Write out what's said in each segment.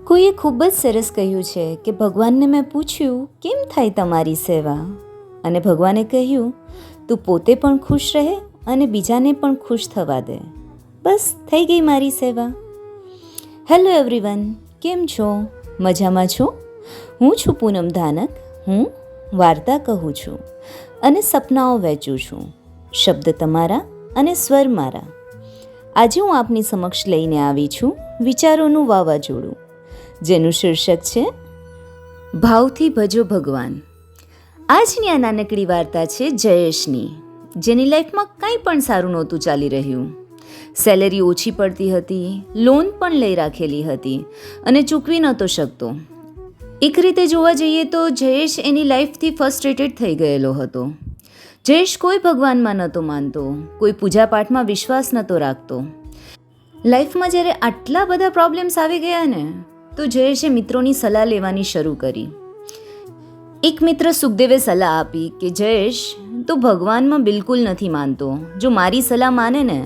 કોઈએ ખૂબ જ સરસ કહ્યું છે કે ભગવાનને મેં પૂછ્યું કેમ થાય તમારી સેવા, અને ભગવાને કહ્યું તું પોતે પણ ખુશ રહે અને બીજાને પણ ખુશ થવા દે, બસ થઈ ગઈ મારી સેવા. હેલો એવરીવન, કેમ છો? મજામાં છો? હું છું પૂનમ ધાનક. હું વાર્તા કહું છું અને સપનાઓ વહેંચું છું. શબ્દ તમારા અને સ્વર મારા. આજે હું આપની સમક્ષ લઈને આવી છું વિચારોનું વાવાઝોડું, જેનું શીર્ષક છે ભાવથી ભજો ભગવાન. આજની આ નાનકડી વાર્તા છે જયેશની, જેની લાઈફમાં કંઈ પણ સારું નહોતું ચાલી રહ્યું. સેલેરી ઓછી પડતી હતી, લોન પણ લઈ રાખેલી હતી અને ચૂકવી નહોતો શકતો. એક રીતે જોવા જઈએ તો જયેશ એની લાઈફથી ફ્રસ્ટ્રેટેડ થઈ ગયેલો હતો. જયેશ કોઈ ભગવાનમાં નહોતો માનતો, કોઈ પૂજાપાઠમાં વિશ્વાસ નહોતો રાખતો. લાઈફમાં જ્યારે આટલા બધા પ્રોબ્લેમ્સ આવી ગયા ને, તો જયેશે મિત્રોની સલાહ લેવાની શરૂ કરી. એક મિત્ર સુખદેવે સલાહ આપી કે જયેશ, તું ભગવાનમાં બિલકુલ નથી માનતો. જો મારી સલાહ માને ને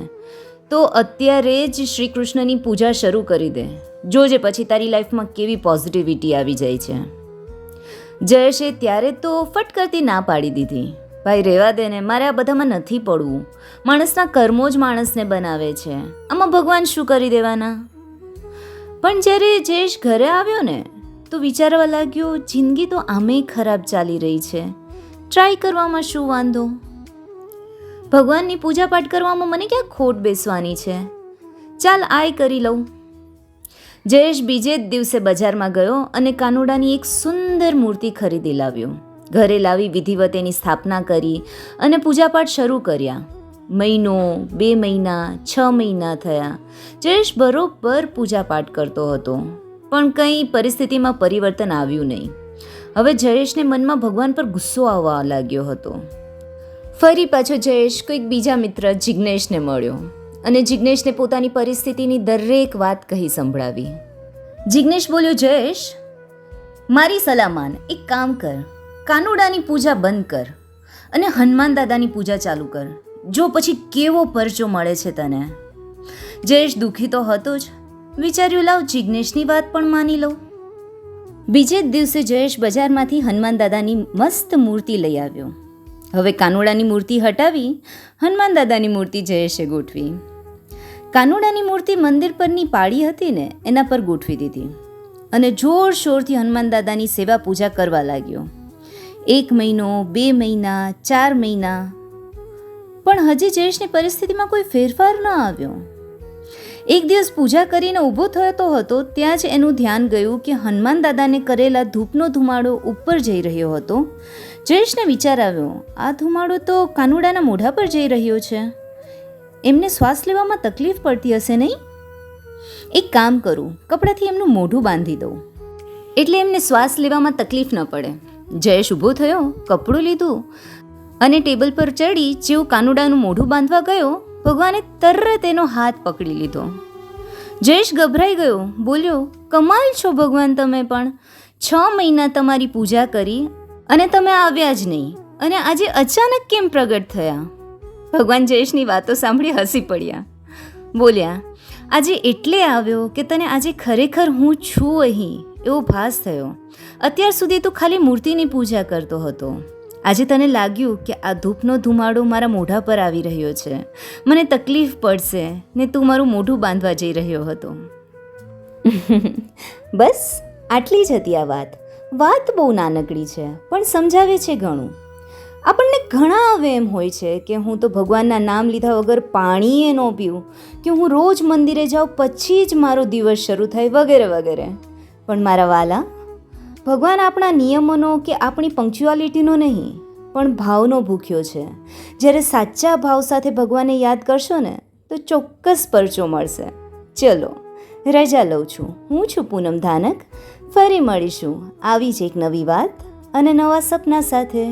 તો અત્યારે જ શ્રી કૃષ્ણની પૂજા શરૂ કરી દે. જોજે પછી તારી લાઈફમાં કેવી પોઝિટિવિટી આવી જાય છે. જયેશે ત્યારે તો ફટ કરતી ના પાડી દીધી. ભાઈ રહેવા દે ને, મારે આ બધામાં નથી પડવું. માણસના કર્મો જ માણસને બનાવે છે, આમાં ભગવાન શું કરી દેવાના. પણ જ્યારે જયેશ ઘરે આવ્યો ને તો વિચારવા લાગ્યો, જિંદગી તો આમેય ખરાબ ચાલી રહી છે, ટ્રાય કરવામાં શું વાંધો? ભગવાનની પૂજાપાઠ કરવામાં મને ક્યાં ખોટ બેસવાની છે, ચાલ આય કરી લઉં. જયેશ બીજે જ દિવસે બજારમાં ગયો અને કાનુડાની એક સુંદર મૂર્તિ ખરીદી લાવ્યો. ઘરે લાવી વિધિવત એની સ્થાપના કરી અને પૂજાપાઠ શરૂ કર્યા. મહિનો, 2 મહિના, 6 મહિના થયા. જયેશ બરોબર પૂજાપાઠ કરતો હતો, પણ કંઈ પરિસ્થિતિમાં પરિવર્તન આવ્યું નહીં. હવે જયેશને મનમાં ભગવાન પર ગુસ્સો આવવા લાગ્યો હતો. ફરી પાછો જયેશ કોઈક બીજા મિત્ર જિજ્ઞેશને મળ્યો અને જિજ્ઞેશને પોતાની પરિસ્થિતિની દરેક વાત કહી સંભળાવી. જિજ્ઞેશ બોલ્યો, જયેશ, મારી સલાહ માન, એક કામ કર, કાનુડાની પૂજા બંધ કર અને હનુમાન દાદાની પૂજા ચાલુ કર. જો પછી કેવો પરચો મળે છે તને. જયેશ દુઃખી તો હતો જ, વિચાર્યું લાવ જિજ્ઞેશની વાત પણ માની લઉં. બીજે જ દિવસે જયેશ બજારમાંથી હનુમાન દાદાની મસ્ત મૂર્તિ લઈ આવ્યો. હવે કાનુડાની મૂર્તિ હટાવી હનુમાન દાદાની મૂર્તિ જયેશે ગોઠવી. કાનુડાની મૂર્તિ મંદિર પરની પાળી હતી ને એના પર ગોઠવી દીધી અને જોરશોરથી હનુમાન દાદાની સેવા પૂજા કરવા લાગ્યો. 1 મહિનો, 2 મહિના, 4 મહિના, પણ હજી જયેશની પરિસ્થિતિમાં કોઈ ફેરફાર ન આવ્યો. એક દિવસ પૂજા કરીને ઊભો થતો હતો ત્યાં જ એનું ધ્યાન ગયું કે હનુમાન દાદાને કરેલા ધૂપનો ધુમાડો ઉપર જઈ રહ્યો હતો. જયેશને વિચાર આવ્યો, આ ધુમાડો તો કાનુડાના મોઢા પર જઈ રહ્યો છે. એમને શ્વાસ લેવામાં તકલીફ પડતી હશે નહીં? એક કામ કરું, કપડાથી એમનું મોઢું બાંધી દઉં, એટલે એમને શ્વાસ લેવામાં તકલીફ ન પડે. જયેશ ઊભો થયો, કપડું લીધું અને ટેબલ પર ચડી જેવું કાનુડાનું મોઢું બાંધવા ગયો, ભગવાને તરત એનો હાથ પકડી લીધો. જયેશ ગભરાઈ ગયો, બોલ્યો, કમાલ છો ભગવાન, તમે પણ 6 મહિના તમારી પૂજા કરી અને તમે આવ્યા જ નહીં, અને આજે અચાનક કેમ પ્રગટ થયા? ભગવાન જયેશની વાતો સાંભળી હસી પડ્યા. બોલ્યા, આજે એટલે આવ્યો કે તને આજે ખરેખર હું છું અહીં એવો ભાસ થયો. અત્યાર સુધી તું ખાલી મૂર્તિની પૂજા કરતો હતો. આજે તને લાગ્યું કે આ ધૂપનો ધુમાડો મારા મોઢા પર આવી રહ્યો છે, મને તકલીફ પડશે ને તું મારું મોઢું બાંધવા જઈ રહ્યો હતો. બસ આટલી જ હતી આ વાત. વાત બહુ નાનકડી છે પણ સમજાવે છે ઘણું. આપણને ઘણા હવે એમ હોય છે કે હું તો ભગવાનના નામ લીધા વગર પાણીએ ન પીવું, કે હું રોજ મંદિરે જાઉં પછી જ મારો દિવસ શરૂ થાય, વગેરે વગેરે. પણ મારા વાલા, ભગવાન આપણા નિયમોનો કે આપણી પંક્ચ્યુઆલિટીનો નહીં પણ ભાવનો ભૂખ્યો છે. જ્યારે સાચા ભાવ સાથે ભગવાનને યાદ કરશો ને તો ચોક્કસ પરચો મળશે. ચલો રજા લઉં છું. હું છું પૂનમ ધાનક. ફરી મળીશું આવી જ એક નવી વાત અને નવા સપના સાથે.